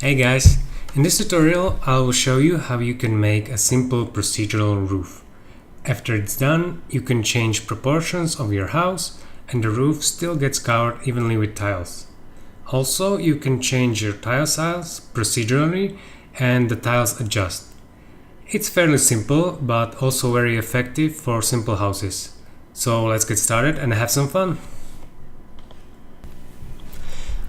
Hey guys, in this tutorial I will show you how you can make a simple procedural roof. After it's done, you can change proportions of your house and the roof still gets covered evenly with tiles. Also, you can change your tile size procedurally and the tiles adjust. It's fairly simple but also very effective for simple houses. So let's get started and have some fun.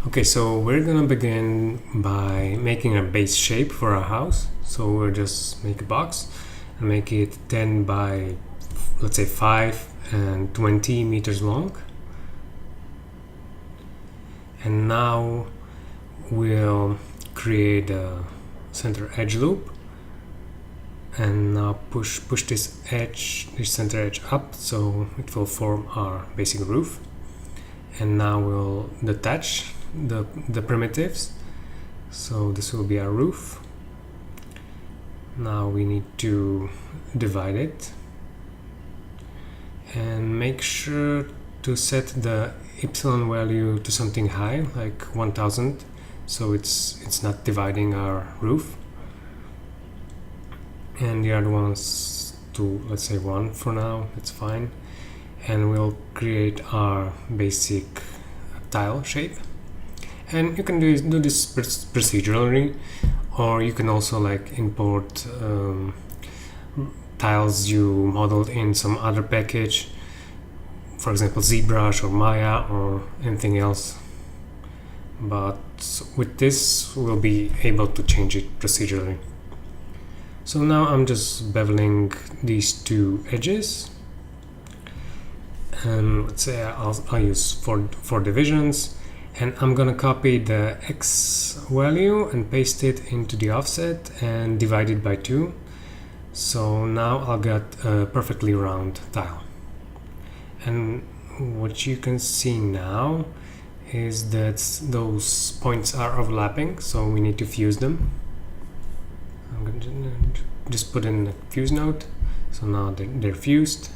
Okay, so we're gonna begin by making a base shape for our house. So we'll just make a box and make it 10 by, let's say, 5 and 20 meters long. And now we'll create a center edge loop and now push this center edge up so it will form our basic roof. And now we'll detach the primitives, so this will be our roof. Now we need to divide it and make sure to set the epsilon value to something high, like 1000, so it's not dividing our roof, and the other ones to, let's say, 1 for now. That's fine. And we'll create our basic tile shape. And you can do this procedurally, or you can also like import tiles you modeled in some other package, for example ZBrush or Maya or anything else. But with this we'll be able to change it procedurally. So now I'm just beveling these two edges, and let's say I'll use four divisions. And I'm gonna copy the X value and paste it into the offset and divide it by 2. So now I'll get a perfectly round tile. And what you can see now is that those points are overlapping, so we need to fuse them. I'm gonna just put in a fuse node, so now they're fused.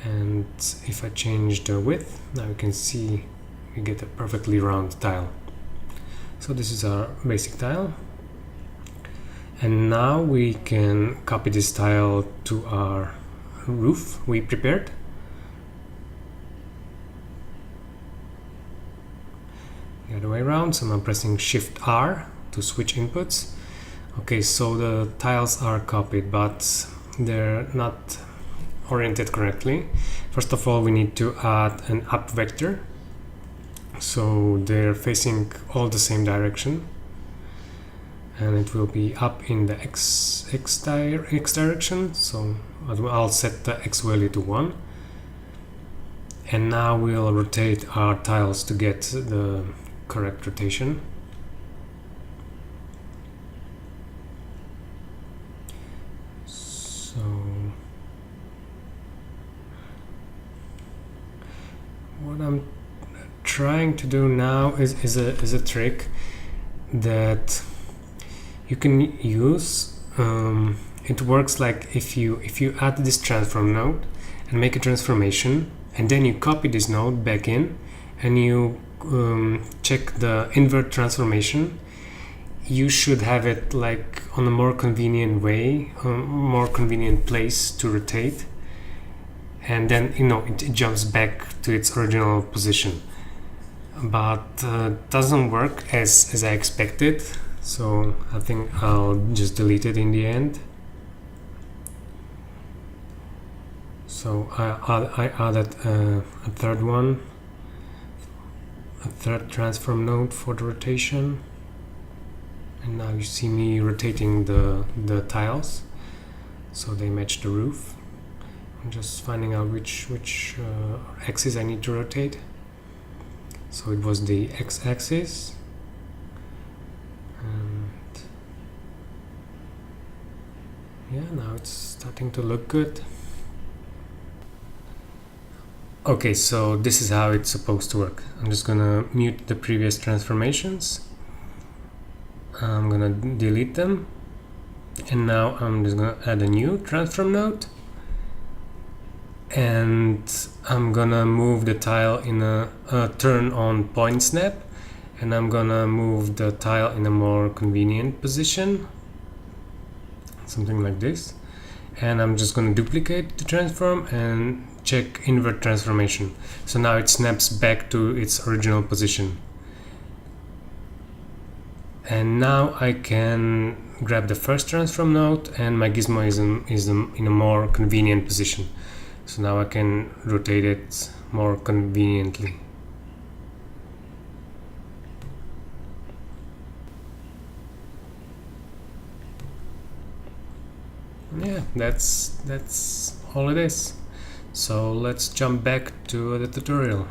And if I change the width, now you can see we get a perfectly round tile. So this is our basic tile, and now we can copy this tile to our roof we prepared. The other way around, so I'm pressing Shift R to switch inputs. Okay, so the tiles are copied, but they're not oriented correctly. First of all, we need to add an up vector, so they're facing all the same direction, and it will be up in the x direction. So I'll set the x value to 1, and now we'll rotate our tiles to get the correct rotation. So what I'm trying to do now is a trick that you can use. It works like if you add this transform node and make a transformation, and then you copy this node back in and you check the invert transformation, you should have it like on a more convenient way, more convenient place to rotate, and then it jumps back to its original position. But doesn't work as I expected, so I think I'll just delete it in the end. So I added a third transform node for the rotation, and now you see me rotating the tiles so they match the roof. I'm just finding out which axis I need to rotate. So it was the x-axis, and yeah, now it's starting to look good. Okay, so this is how it's supposed to work. I'm just gonna mute the previous transformations. I'm gonna delete them, and now I'm just gonna add a new transform node, and I'm gonna move the tile in a turn on point snap, and I'm gonna move the tile in a more convenient position, something like this, and I'm just gonna duplicate the transform and check invert transformation. So now it snaps back to its original position. And now I can grab the first transform node, and my gizmo is in a more convenient position. So now I can rotate it more conveniently. Yeah, that's all it is. So let's jump back to the tutorial.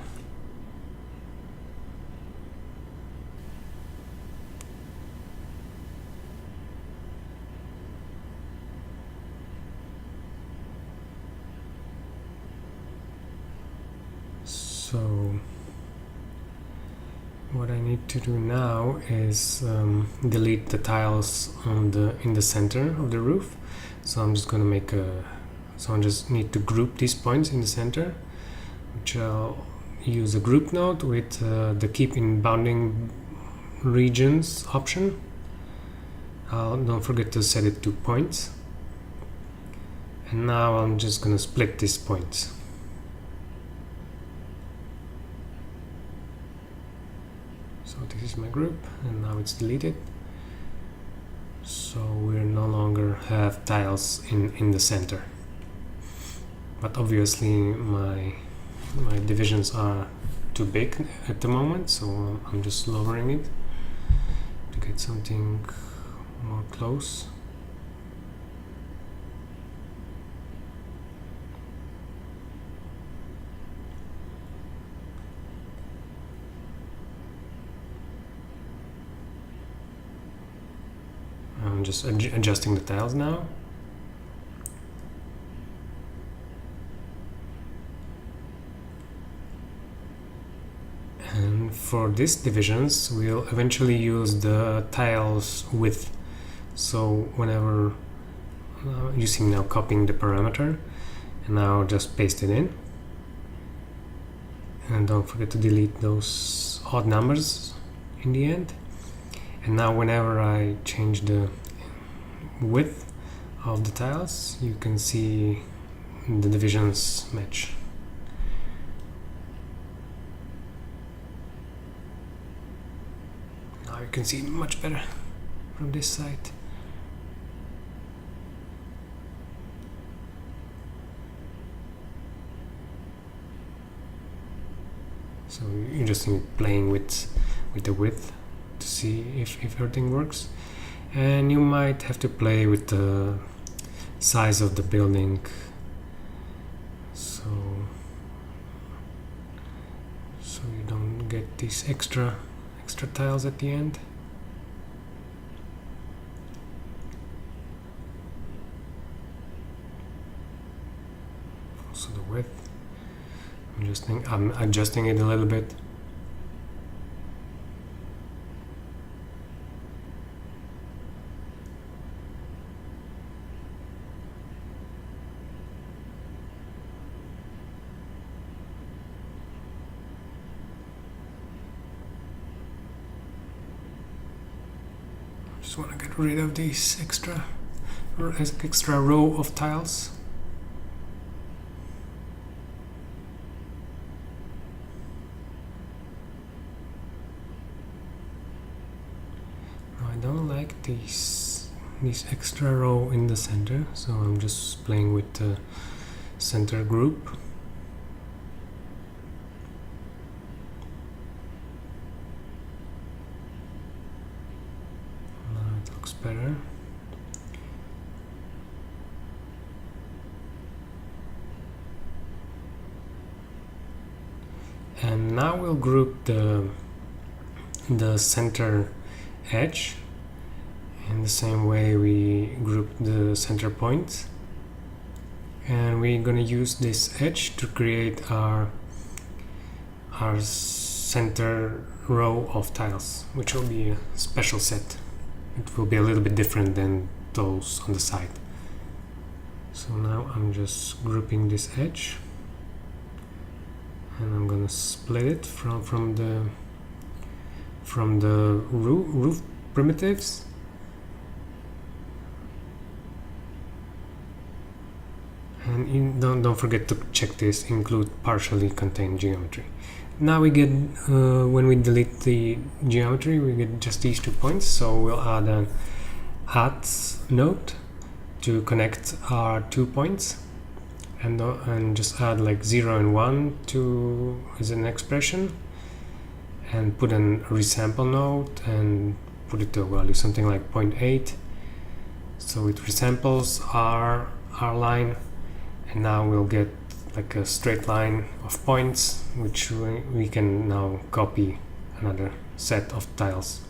So what I need to do now is delete the tiles in the center of the roof. So I'm just gonna make I just need to group these points in the center, which I'll use a group node with the keep in bounding regions option. Don't forget to set it to points. And now I'm just gonna split these points. So this is my group, and now it's deleted. So we no longer have tiles in the center. But obviously my divisions are too big at the moment, so I'm just lowering it to get something more close. I'm just adjusting the tiles now. And for these divisions, we'll eventually use the tiles width. So whenever you see me now copying the parameter, and now just paste it in. And don't forget to delete those odd numbers in the end. And now whenever I change the width of the tiles, you can see the divisions match. Now you can see it much better from this side. So you just need playing with the width to see if everything works, and you might have to play with the size of the building, so you don't get these extra tiles at the end. Also the width, I'm adjusting it a little bit. Just want to get rid of this extra row of tiles. Now I don't like this extra row in the center, so I'm just playing with the center group. Better. And now we'll group the center edge in the same way we group the center point, and we're going to use this edge to create our center row of tiles, which will be a special set. It will be a little bit different than those on the side. So now I'm just grouping this edge, and I'm gonna split it from from the roof primitives. And don't forget to check this, include partially contained geometry. Now we get, when we delete the geometry, we get just these 2 points. So we'll add an add node to connect our 2 points, and just add like 0 and 1 to as an expression, and put an resample node and put it to a value something like 0.8. So it resamples our line, and now we'll get like a straight line of points, which we can now copy another set of tiles.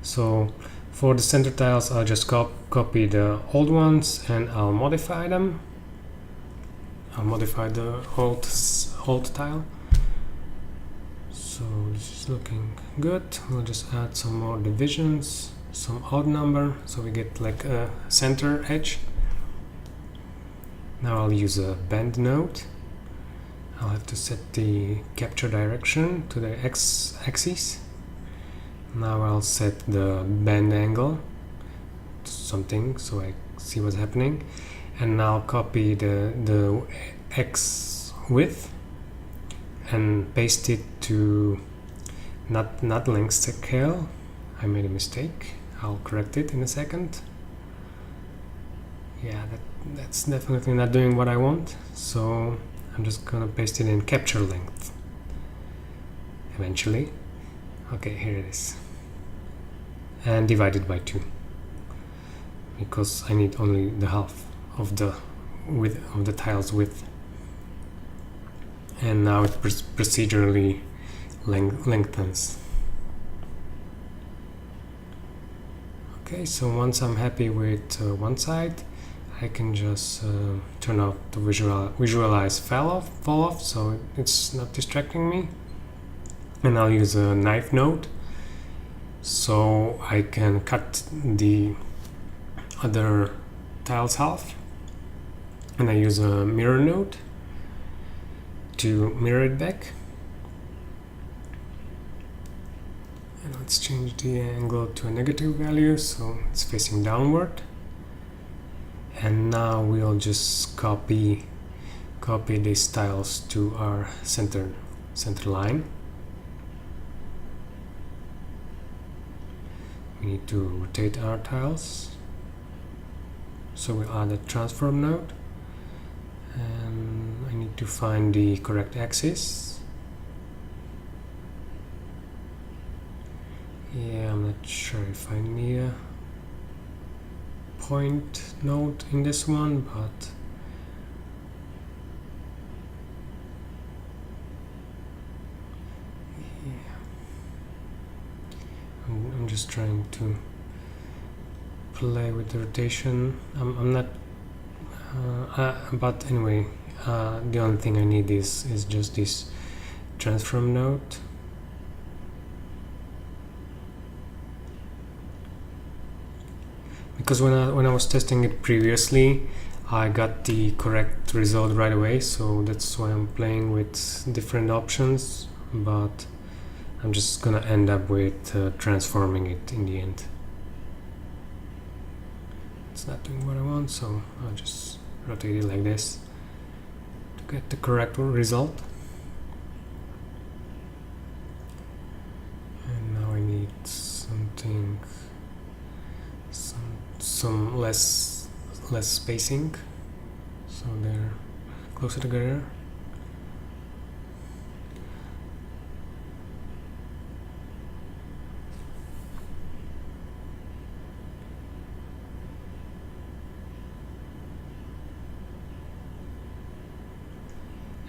So for the center tiles, I'll just copy the old ones and I'll modify them. I'll modify the old tile. So this is looking good. We'll just add some more divisions, some odd number, so we get like a center edge. Now I'll use a bend node. I'll have to set the capture direction to the x-axis. Now I'll set the bend angle to something so I see what's happening. And now copy the x width and paste it to not length scale. I made a mistake. I'll correct it in a second. Yeah, that's definitely not doing what I want, so I'm just gonna paste it in capture length eventually. Okay, here it is, and divide it by 2 because I need only the half of the width of the tile's width. And now it procedurally lengthens. Okay, so once I'm happy with one side, I can just turn off the visualize fall off, so it's not distracting me. And I'll use a knife node, so I can cut the other tiles half. And I use a mirror node to mirror it back. And let's change the angle to a negative value, so it's facing downward. And now we'll just copy these tiles to our center line. We need to rotate our tiles, so we'll add a transform node, and I need to find the correct axis. Yeah, I'm not sure if I need a point node in this one, but yeah, I'm just trying to play with the rotation. I'm not but anyway, the only thing I need is just this transform node. Because when I was testing it previously, I got the correct result right away, so that's why I'm playing with different options, but I'm just gonna end up with transforming it in the end. It's not doing what I want, so I'll just rotate it like this to get the correct result. And now I need something, some less spacing, so they're closer together.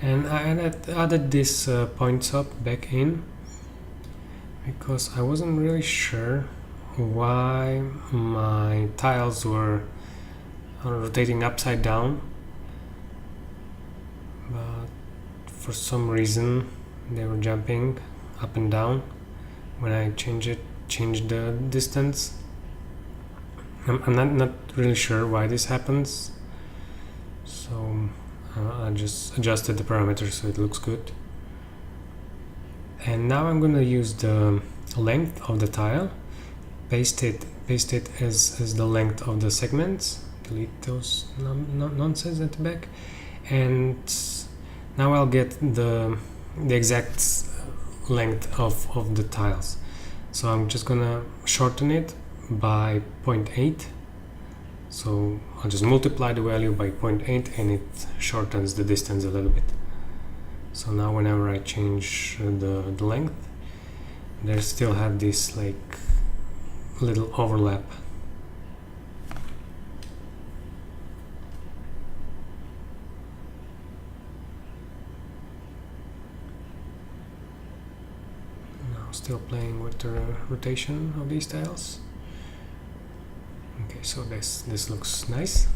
And I added this points up back in because I wasn't really sure why my tiles were rotating upside down, but for some reason they were jumping up and down when I changed the distance. I'm not really sure why this happens, so I just adjusted the parameters so it looks good. And now I'm gonna use the length of the tile, paste it as the length of the segments, delete those nonsense at the back, and now I'll get the exact length of the tiles. So I'm just gonna shorten it by 0.8. So I'll just multiply the value by 0.8 and it shortens the distance a little bit. So now whenever I change the length, they still have this like little overlap. Now still playing with the rotation of these tiles. Okay, so this looks nice.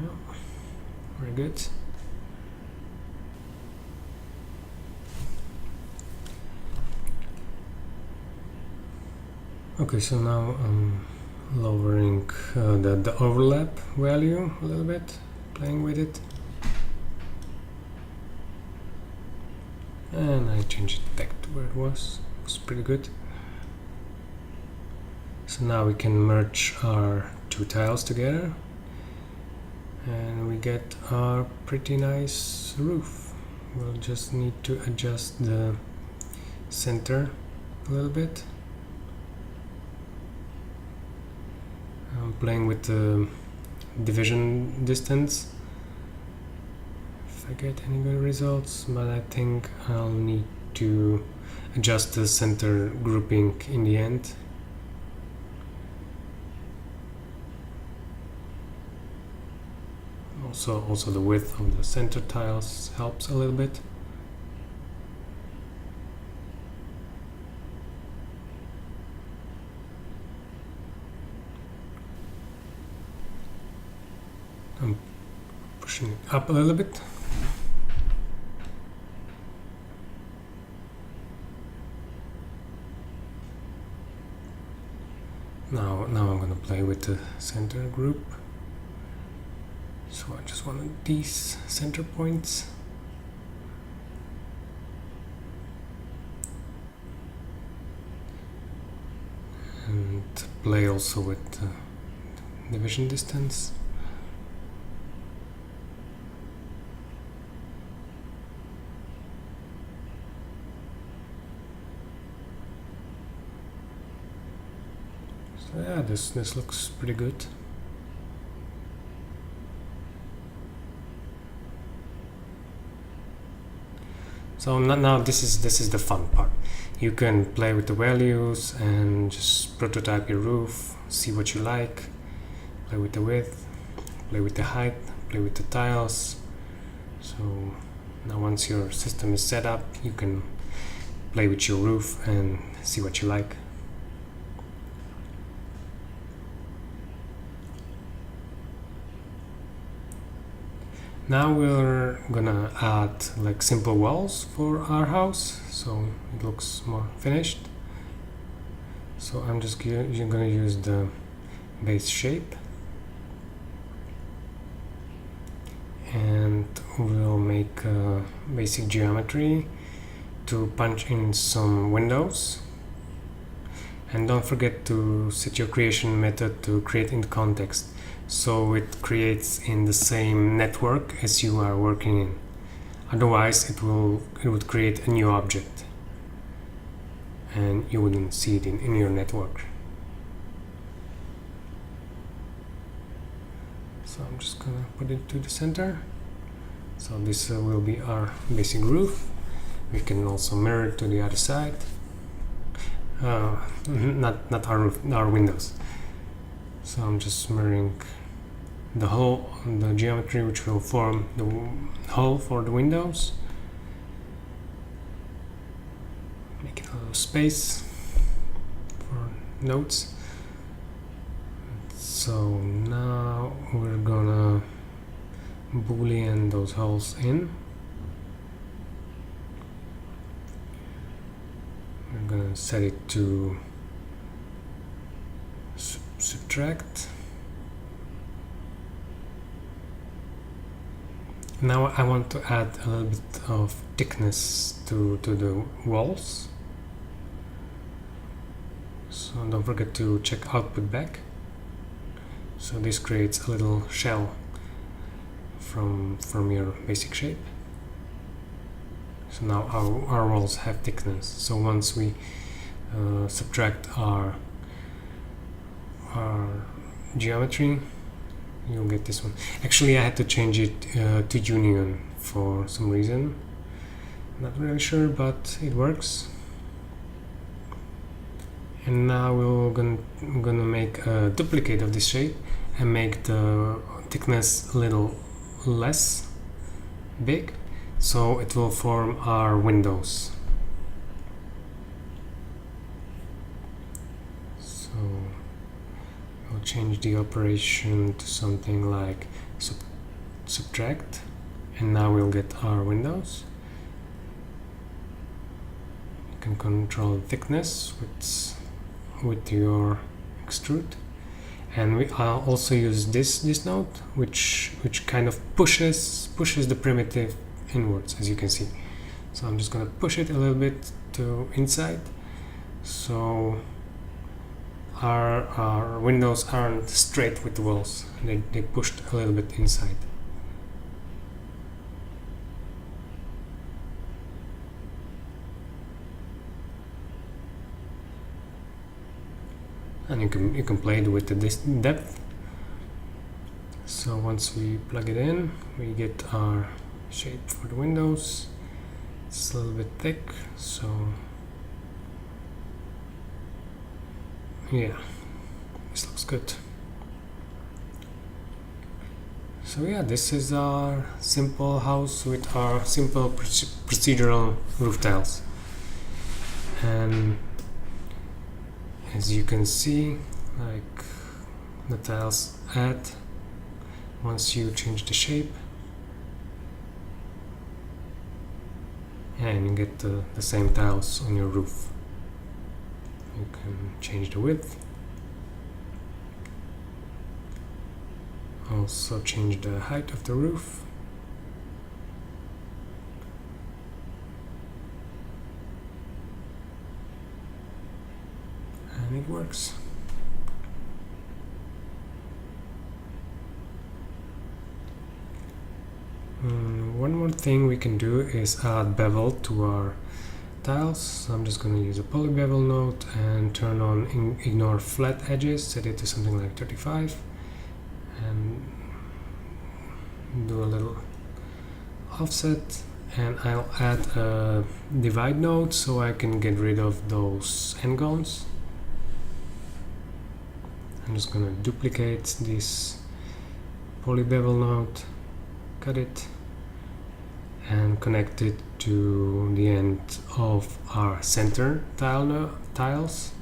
Yeah, very good. Okay, so now I'm lowering the overlap value a little bit, playing with it. And I change it back to where it was. It's pretty good. So now we can merge our two tiles together and we get our pretty nice roof. We'll just need to adjust the center a little bit. I'm playing with the division distance if I get any good results, but I think I'll need to adjust the center grouping in the end. Also the width of the center tiles helps a little bit. I'm pushing it up a little bit. Now I'm going to play with the center group. So I just wanted these center points. And play also with the division distance. So yeah, this looks pretty good. So now this is the fun part. You can play with the values and just prototype your roof, see what you like, play with the width, play with the height, play with the tiles. So now once your system is set up, you can play with your roof and see what you like. Now we're gonna add like simple walls for our house, so it looks more finished. So I'm just gonna use the base shape and we'll make a basic geometry to punch in some windows. And don't forget to set your creation method to create in context, so it creates in the same network as you are working in. Otherwise it would create a new object and you wouldn't see it in your network. So I'm just gonna put it to the center. So this will be our basic roof. We can also mirror it to the other side. Not our roof, our windows. So I'm just mirroring the geometry which will form the hole for the windows. Making a little space for notes. So now we're gonna boolean those holes in. We're gonna set it to subtract. Now I want to add a little bit of thickness to the walls. So don't forget to check output back. So this creates a little shell from your basic shape. So now our walls have thickness. So once we subtract our geometry, you'll get this one. Actually, I had to change it to union for some reason. Not really sure, but it works. And now we're gonna make a duplicate of this shape and make the thickness a little less big, so it will form our windows. So we'll change the operation to something like subtract, and now we'll get our windows. You can control thickness with your extrude, and we also use this node which kind of pushes the primitive inwards, as you can see. So I'm just going to push it a little bit to inside, so our windows aren't straight with the walls, they pushed a little bit inside. And you can play it with the depth. So once we plug it in, we get our shape for the windows. It's a little bit thick, so yeah, this looks good. So yeah, this is our simple house with our simple procedural roof tiles. And as you can see, like, the tiles add once you change the shape, and you get the same tiles on your roof. You can change the width, also change the height of the roof, and it works. One more thing we can do is add bevel to our tiles. So I'm just going to use a poly bevel node and turn on ignore flat edges, set it to something like 35, and do a little offset, and I'll add a divide node so I can get rid of those endgones. I'm just going to duplicate this poly bevel node, cut it, and connect it to the end of our center tiles,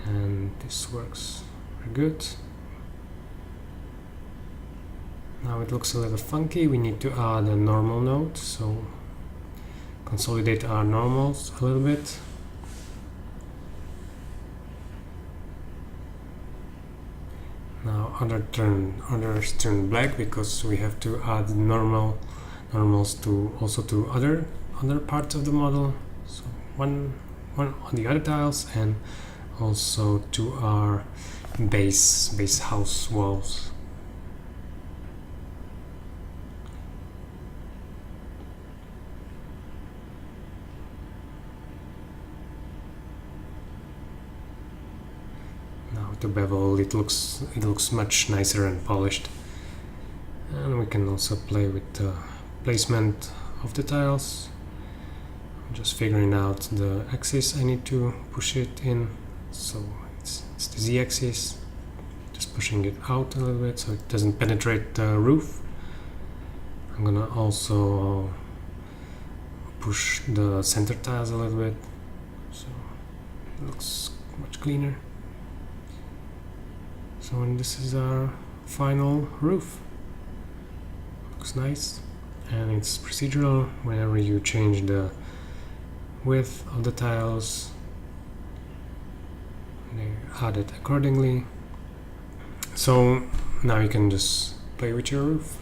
and this works very good. Now it looks a little funky. We need to add a normal node, so consolidate our normals a little bit. Now others turn black because we have to add normals to other parts of the model. So one on the other tiles, and also to our base house walls. Now to bevel, it looks much nicer and polished, and we can also play with the placement of the tiles. I'm just figuring out the axis I need to push it in, so it's the z-axis, just pushing it out a little bit so it doesn't penetrate the roof. I'm gonna also push the center tiles a little bit so it looks much cleaner. So, and this is our final roof. Looks nice, and it's procedural. Whenever you change the width of the tiles, they're added accordingly. So now you can just play with your roof.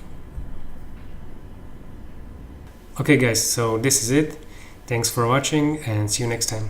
Okay guys, so this is it. Thanks for watching and see you next time.